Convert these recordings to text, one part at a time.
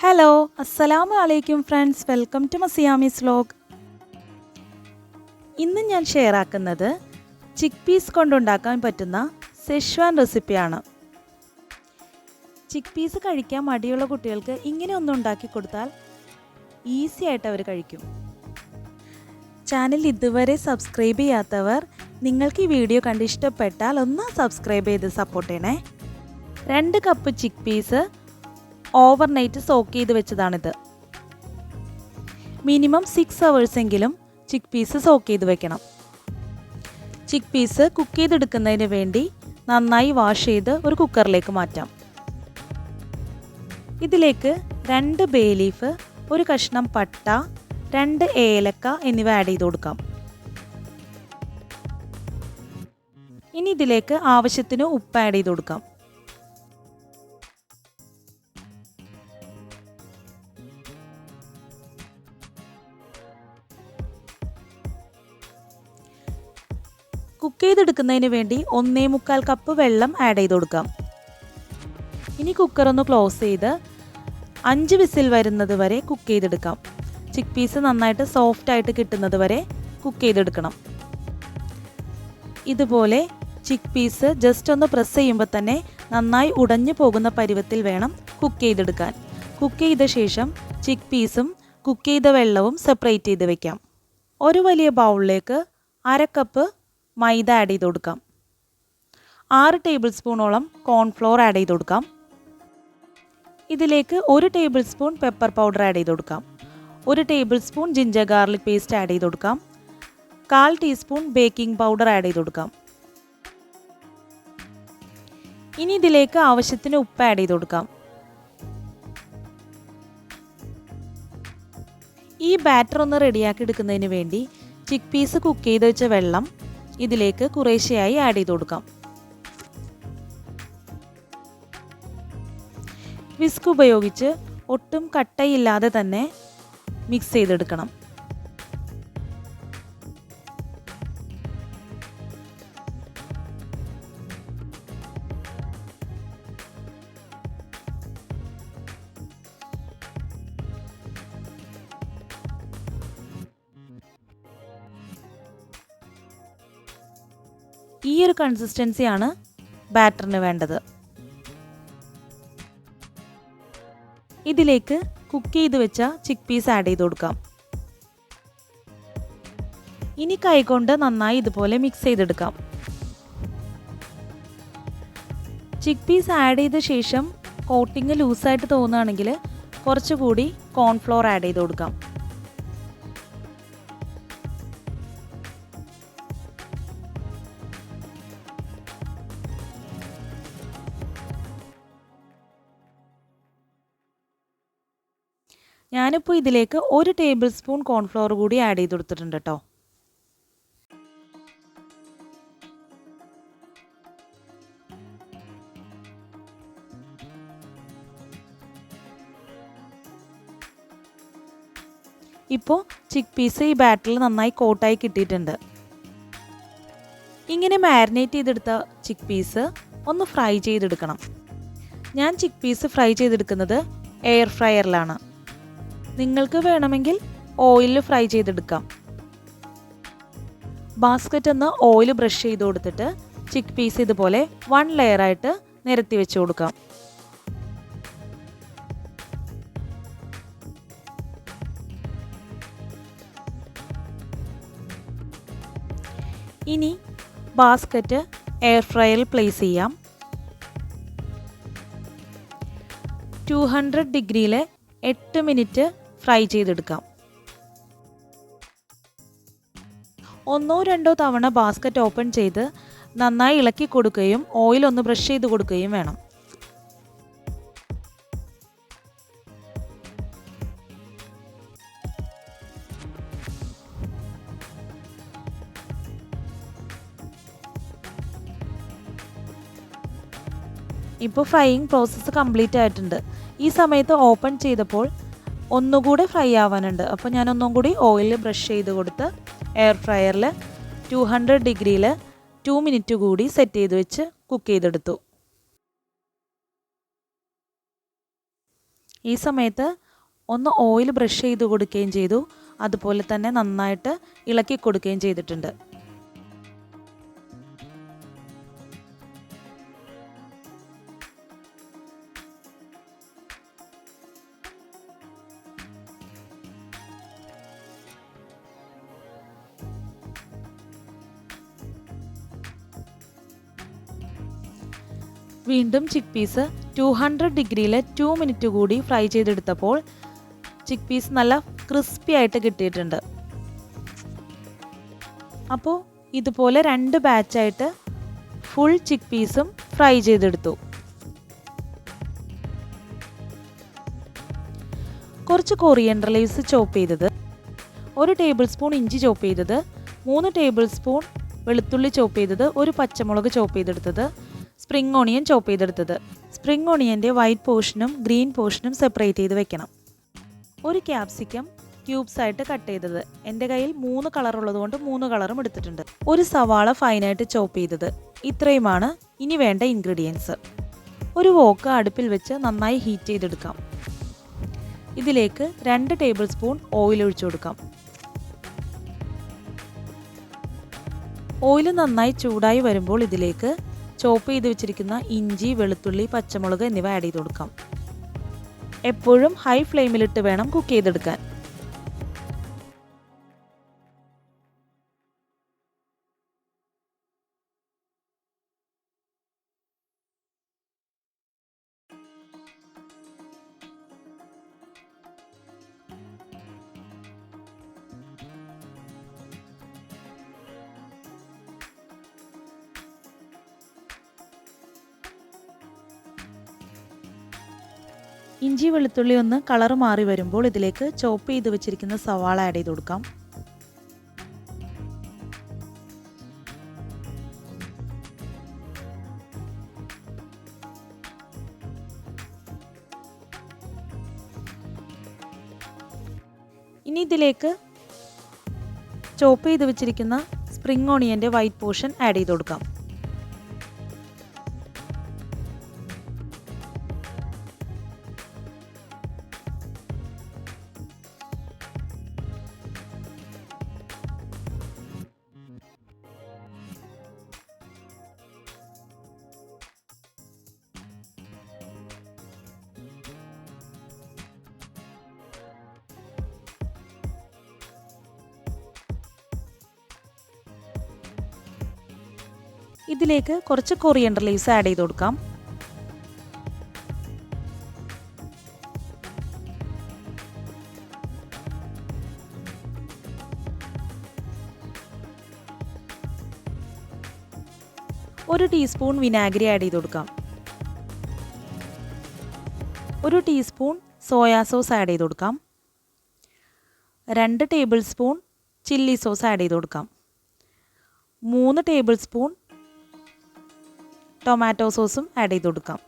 Hello അസ്സലാമു അലൈക്കും friends, welcome to മസിയാമീസ് vlog. ഇന്ന് ഞാൻ ഷെയർ ആക്കുന്നത് ചിക്ക് പീസ് കൊണ്ടുണ്ടാക്കാൻ പറ്റുന്ന സെഷ്വാൻ റെസിപ്പിയാണ്. ചിക്ക് പീസ് കഴിക്കാൻ മടിയുള്ള കുട്ടികൾക്ക് ഇങ്ങനെ ഒന്ന് ഉണ്ടാക്കി കൊടുത്താൽ ഈസി ആയിട്ട് അവർ കഴിക്കും. ചാനൽ ഇതുവരെ സബ്സ്ക്രൈബ് ചെയ്യാത്തവർ നിങ്ങൾക്ക് ഈ വീഡിയോ കണ്ട് ഇഷ്ടപ്പെട്ടാൽ ഒന്ന് സബ്സ്ക്രൈബ് ചെയ്ത് സപ്പോർട്ട് ചെയ്യണേ. 2 കപ്പ് ചിക്ക് പീസ് ഓവർനൈറ്റ് സോക്ക് ചെയ്ത് വെച്ചതാണിത്. മിനിമം 6 hours എങ്കിലും ചിക്ക് പീസ് സോക്ക് ചെയ്ത് വെക്കണം. ചിക്ക് പീസ് കുക്ക് ചെയ്തെടുക്കുന്നതിന് വേണ്ടി നന്നായി വാഷ് ചെയ്ത് ഒരു കുക്കറിലേക്ക് മാറ്റാം. ഇതിലേക്ക് 2 ബേ ലീഫ്, ഒരു കഷ്ണം പട്ട, 2 ഏലക്ക എന്നിവ ആഡ് ചെയ്ത് കൊടുക്കാം. ഇനി ഇതിലേക്ക് ആവശ്യത്തിന് ഉപ്പ് ആഡ് ചെയ്ത് കൊടുക്കാം. കുക്ക് ചെയ്തെടുക്കുന്നതിന് വേണ്ടി 1.25 കപ്പ് വെള്ളം ആഡ് ചെയ്ത് കൊടുക്കാം. ഇനി കുക്കർ ഒന്ന് ക്ലോസ് ചെയ്ത് 5 വിസിൽ വരുന്നത് വരെ കുക്ക് ചെയ്തെടുക്കാം. ചിക്ക് പീസ് നന്നായിട്ട് സോഫ്റ്റ് ആയിട്ട് കിട്ടുന്നത് വരെ കുക്ക് ചെയ്തെടുക്കണം. ഇതുപോലെ ചിക്ക് പീസ് ജസ്റ്റ് ഒന്ന് പ്രസ് ചെയ്യുമ്പോൾ തന്നെ നന്നായി ഉടഞ്ഞു പോകുന്ന പരുവത്തിൽ വേണം കുക്ക് ചെയ്തെടുക്കാൻ. കുക്ക് ചെയ്ത ശേഷം ചിക്ക് പീസും കുക്ക് ചെയ്ത വെള്ളവും സെപ്പറേറ്റ് ചെയ്ത് വെക്കാം. ഒരു വലിയ ബൗളിലേക്ക് 1/2 കപ്പ് മൈദ ആഡ് ചെയ്ത് കൊടുക്കാം. 6 ടേബിൾ സ്പൂണോളം കോൺഫ്ലോർ ആഡ് ചെയ്ത് കൊടുക്കാം. ഇതിലേക്ക് 1 table spoon pepper powder add ചെയ്ത് കൊടുക്കാം. 1 table spoon ginger garlic paste add ചെയ്ത് കൊടുക്കാം. 1/4 ടീസ്പൂൺ ബേക്കിംഗ് പൗഡർ ആഡ് ചെയ്ത് കൊടുക്കാം. ഇനി ഇതിലേക്ക് ആവശ്യത്തിന് ഉപ്പ് ആഡ് ചെയ്ത് കൊടുക്കാം. ഈ ബാറ്റർ ഒന്ന് റെഡിയാക്കി എടുക്കുന്നതിന് വേണ്ടി ചിക്ക് പീസ് കുക്ക് ചെയ്ത് വെച്ച വെള്ളം ഇതിലേക്ക് കുറേശ്ശെയായി ആഡ് ചെയ്ത് കൊടുക്കാം. വിസ്ക് ഉപയോഗിച്ച് ഒട്ടും കട്ടയില്ലാതെ തന്നെ മിക്സ് ചെയ്തെടുക്കണം. ഈ ഒരു കൺസിസ്റ്റൻസിയാണ് ബാറ്ററിന് വേണ്ടത്. ഇതിലേക്ക് കുക്ക് ചെയ്ത് വെച്ച ചിക്ക് പീസ് ആഡ് ചെയ്ത് കൊടുക്കാം. ഇനി കൈകൊണ്ട് നന്നായി ഇതുപോലെ മിക്സ് ചെയ്തെടുക്കാം. ചിക്ക് പീസ് ആഡ് ചെയ്ത ശേഷം കോട്ടിങ് ലൂസായിട്ട് തോന്നുകയാണെങ്കിൽ കുറച്ചുകൂടി കോൺഫ്ലോർ ആഡ് ചെയ്ത് കൊടുക്കാം. ഞാനിപ്പോൾ ഇതിലേക്ക് 1 ടേബിൾ സ്പൂൺ കോൺഫ്ലോർ കൂടി ആഡ് ചെയ്ത് കൊടുത്തിട്ടുണ്ട് കേട്ടോ. ഇപ്പോൾ ചിക്ക് പീസ് ഈ ബാറ്ററിൽ നന്നായി കോട്ടായി കിട്ടിയിട്ടുണ്ട്. ഇങ്ങനെ മാരിനേറ്റ് ചെയ്തെടുത്ത ചിക്ക് പീസ് ഒന്ന് ഫ്രൈ ചെയ്തെടുക്കണം. ഞാൻ ചിക്ക് പീസ് ഫ്രൈ ചെയ്തെടുക്കുന്നത് എയർ ഫ്രയറിലാണ്. നിങ്ങൾക്ക് വേണമെങ്കിൽ ഓയിലിൽ ഫ്രൈ ചെയ്തെടുക്കാം. ബാസ്ക്കറ്റ് ഒന്ന് ഓയിൽ ബ്രഷ് ചെയ്ത് കൊടുത്തിട്ട് ചിക്ക് പീസ് ഇതുപോലെ 1 ലെയറായിട്ട് നിരത്തി വെച്ച് കൊടുക്കാം. ഇനി ബാസ്ക്കറ്റ് എയർ ഫ്രയറിൽ പ്ലേസ് ചെയ്യാം. 200 ഡിഗ്രിയിൽ 8 മിനിറ്റ് ഫ്രൈ ചെയ്തെടുക്കാം. 1-2 തവണ ബാസ്ക്കറ്റ് ഓപ്പൺ ചെയ്ത് നന്നായി ഇളക്കി കൊടുക്കുകയും ഓയിൽ ഒന്ന് ബ്രഷ് ചെയ്ത് കൊടുക്കുകയും വേണം. ഇപ്പോൾ ഫ്രൈയിങ് പ്രോസസ്സ് കംപ്ലീറ്റ് ആയിട്ടുണ്ട്. ഈ സമയത്ത് ഓപ്പൺ ചെയ്തപ്പോൾ ഒന്നുകൂടെ ഫ്രൈ ആവാനുണ്ട്. അപ്പോൾ ഞാൻ ഒന്നും കൂടി ഓയിൽ ബ്രഷ് ചെയ്ത് കൊടുത്ത് എയർ ഫ്രയറിൽ 200 ഡിഗ്രിയിൽ 2 മിനിറ്റ് കൂടി സെറ്റ് ചെയ്ത് വെച്ച് കുക്ക് ചെയ്തെടുത്തു. ഈ സമയത്ത് ഒന്ന് ഓയിൽ ബ്രഷ് ചെയ്ത് കൊടുക്കുകയും ചെയ്തു. അതുപോലെ തന്നെ നന്നായിട്ട് ഇളക്കി കൊടുക്കുകയും ചെയ്തിട്ടുണ്ട്. വീണ്ടും ചിക്ക് പീസ് 200 ഡിഗ്രിയിൽ 2 മിനിറ്റ് കൂടി ഫ്രൈ ചെയ്തെടുത്തപ്പോൾ ചിക്ക് പീസ് നല്ല ക്രിസ്പി ആയിട്ട് കിട്ടിയിട്ടുണ്ട്. അപ്പോൾ ഇതുപോലെ 2 ബാച്ചായിട്ട് ഫുൾ ചിക്ക് പീസും ഫ്രൈ ചെയ്തെടുത്തു. കുറച്ച് കൊറിയൻഡർ ലീവ്സ് ചോപ്പ് ചെയ്തത്, 1 ടേബിൾ സ്പൂൺ ഇഞ്ചി ചോപ്പ് ചെയ്തത്, 3 ടേബിൾ സ്പൂൺ വെളുത്തുള്ളി ചോപ്പ് ചെയ്തത്, 1 പച്ചമുളക് ചോപ്പ് ചെയ്തെടുത്തത്, സ്പ്രിംഗ് ഓണിയൻ ചോപ്പ് ചെയ്തെടുത്തത്. സ്പ്രിംഗ് ഓണിയൻ്റെ വൈറ്റ് പോർഷനും ഗ്രീൻ പോർഷനും സെപ്പറേറ്റ് ചെയ്ത് വെക്കണം. 1 ക്യാപ്സിക്കം ക്യൂബ്സ് ആയിട്ട് കട്ട് ചെയ്തത്. എൻ്റെ കയ്യിൽ 3 കളർ ഉള്ളതുകൊണ്ട് 3 കളറും എടുത്തിട്ടുണ്ട്. 1 സവാള ഫൈനായിട്ട് ചോപ്പ് ചെയ്തത്. ഇത്രയുമാണ് ഇനി വേണ്ട ഇൻഗ്രീഡിയൻസ്. ഒരു വോക്ക് അടുപ്പിൽ വെച്ച് നന്നായി ഹീറ്റ് ചെയ്തെടുക്കാം. ഇതിലേക്ക് 2 ടേബിൾ സ്പൂൺ ഓയിൽ ഒഴിച്ചു കൊടുക്കാം. ഓയിൽ നന്നായി ചൂടായി വരുമ്പോൾ ഇതിലേക്ക് ചോപ്പ് ചെയ്ത് വെച്ചിരിക്കുന്ന ഇഞ്ചി, വെളുത്തുള്ളി, പച്ചമുളക് എന്നിവ ആഡ് ചെയ്ത് കൊടുക്കാം. എപ്പോഴും ഹൈ ഫ്ലെയിമിലിട്ട് വേണം കുക്ക് ചെയ്തെടുക്കാൻ. ഇഞ്ചി വെളുത്തുള്ളി ഒന്ന് കളർ മാറി വരുമ്പോൾ ഇതിലേക്ക് ചോപ്പ് ചെയ്ത് വെച്ചിരിക്കുന്ന സവാള ആഡ് ചെയ്ത് കൊടുക്കാം. ഇനി ഇതിലേക്ക് ചോപ്പ് ചെയ്ത് വെച്ചിരിക്കുന്ന സ്പ്രിംഗ് ഓണിയൻ്റെ വൈറ്റ് പോർഷൻ ആഡ് ചെയ്ത് കൊടുക്കാം. ഇതിലേക്ക് കുറച്ച് കൊറിയൻഡർ ലീവ്സ് ആഡ് ചെയ്ത് കൊടുക്കാം. ഒരു ടീസ്പൂൺ വിനാഗിരി ആഡ് ചെയ്ത് കൊടുക്കാം. 1 ടീസ്പൂൺ സോയാ സോസ് ആഡ് ചെയ്ത് കൊടുക്കാം. 2 table spoon chilli sauce add ചെയ്ത് കൊടുക്കാം. 3 ടേബിൾ സ്പൂൺ ടൊമാറ്റോ സോസും ആഡ് ചെയ്ത് കൊടുക്കാം.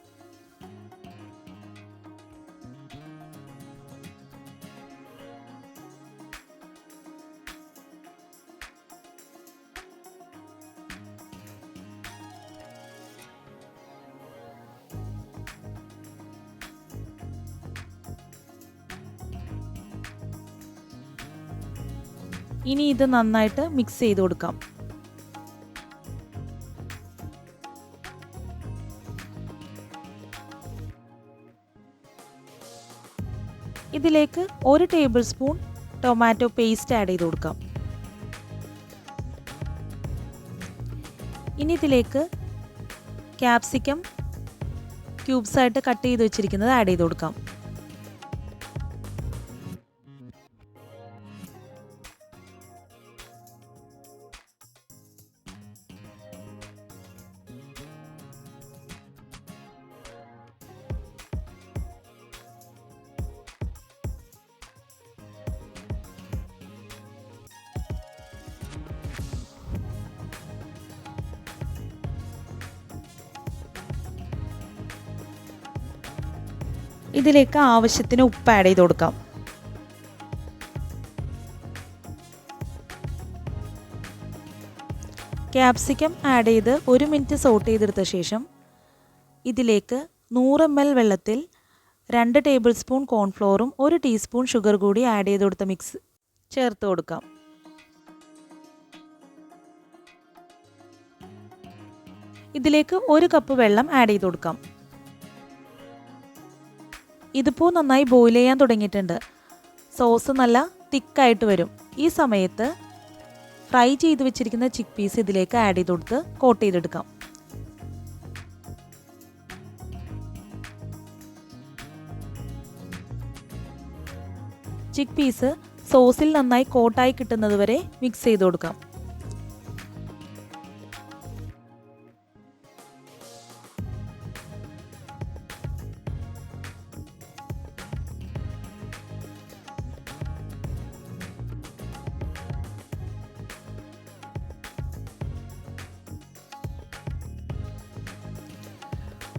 ഇനി ഇത് നന്നായിട്ട് മിക്സ് ചെയ്ത് കൊടുക്കാം. ഇതിലേക്ക് 1 table spoon tomato paste add ചെയ്ത് കൊടുക്കാം. ഇനി ഇതിലേക്ക് ക്യാപ്സിക്കം ക്യൂബ്സ് ആയിട്ട് കട്ട് ചെയ്ത് വെച്ചിരിക്കുന്നത് ആഡ് ചെയ്ത് കൊടുക്കാം. ഇതിലേക്ക് ആവശ്യത്തിന് ഉപ്പ് ആഡ് ചെയ്ത് കൊടുക്കാം. ക്യാപ്സിക്കം ആഡ് ചെയ്ത് 1 മിനിറ്റ് സോട്ട് ചെയ്തെടുത്ത ശേഷം ഇതിലേക്ക് 100 ml വെള്ളത്തിൽ 2 ടേബിൾ സ്പൂൺ കോൺഫ്ലോറും 1 ടീസ്പൂൺ ഷുഗർ കൂടി ആഡ് ചെയ്ത് കൊടുത്ത മിക്സ് ചേർത്ത് കൊടുക്കാം. ഇതിലേക്ക് 1 കപ്പ് വെള്ളം ആഡ് ചെയ്ത് കൊടുക്കാം. ഇതിപ്പോൾ നന്നായി ബോയിൽ ചെയ്യാൻ തുടങ്ങിയിട്ടുണ്ട്. സോസ് നല്ല തിക്കായിട്ട് വരും. ഈ സമയത്ത് ഫ്രൈ ചെയ്ത് വെച്ചിരിക്കുന്ന ചിക്ക് പീസ് ഇതിലേക്ക് ആഡ് ചെയ്ത് കൊടുത്ത് കോട്ട് ചെയ്തെടുക്കാം. ചിക്ക് പീസ് സോസിൽ നന്നായി കോട്ടായി കിട്ടുന്നത് വരെ മിക്സ് ചെയ്ത് കൊടുക്കാം.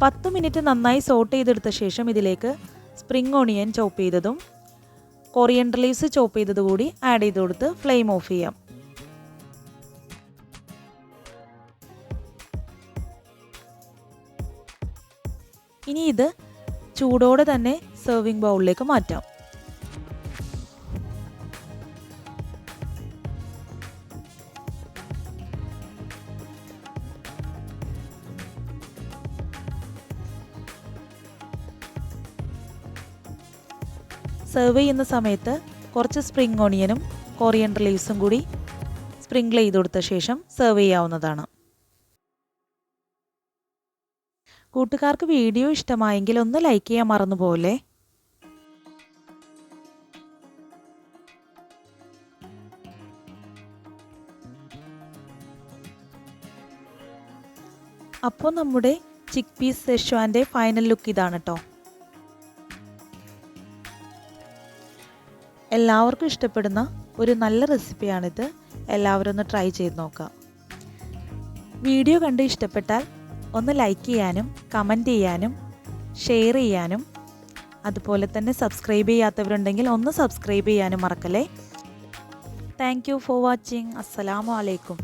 പത്ത് മിനിറ്റ് നന്നായി സോട്ട് ചെയ്തെടുത്ത ശേഷം ഇതിലേക്ക് സ്പ്രിംഗ് ഓണിയൻ ചോപ്പ് ചെയ്തതും കൊറിയൻഡർ ലീവ്സ് ചോപ്പ് ചെയ്തത് കൂടി ആഡ് ചെയ്ത് കൊടുത്ത് ഫ്ലെയിം ഓഫ് ചെയ്യാം. ഇനി ഇത് ചൂടോടെ തന്നെ സെർവിംഗ് ബൗളിലേക്ക് മാറ്റാം. സെർവ് ചെയ്യുന്ന സമയത്ത് കുറച്ച് സ്പ്രിംഗ് ഓണിയനും കൊറിയൻഡർ ലീവ്സും കൂടി സ്പ്രിങ്കിൾ ചെയ്ത് കൊടുത്ത ശേഷം സെർവ് ചെയ്യാവുന്നതാണ്. കൂട്ടുകാർക്ക് വീഡിയോ ഇഷ്ടമായെങ്കിൽ ഒന്ന് ലൈക്ക് ചെയ്യാൻ മറന്നുപോലെ. അപ്പോൾ നമ്മുടെ ചിക്ക് പീസ് സെഷ്വാൻ്റെ ഫൈനൽ ലുക്ക് ഇതാണ് കേട്ടോ. എല്ലാവർക്കും ഇഷ്ടപ്പെടുന്ന ഒരു നല്ല റെസിപ്പിയാണിത്. എല്ലാവരും ഒന്ന് ട്രൈ ചെയ്ത് നോക്കാം. വീഡിയോ കണ്ട് ഇഷ്ടപ്പെട്ടാൽ ഒന്ന് ലൈക്ക് ചെയ്യാനും കമൻറ്റ് ചെയ്യാനും ഷെയർ ചെയ്യാനും അതുപോലെ തന്നെ സബ്സ്ക്രൈബ് ചെയ്യാത്തവരുണ്ടെങ്കിൽ ഒന്ന് സബ്സ്ക്രൈബ് ചെയ്യാനും മറക്കല്ലേ. Thank you for watching. അസ്സലാമു അലൈക്കും.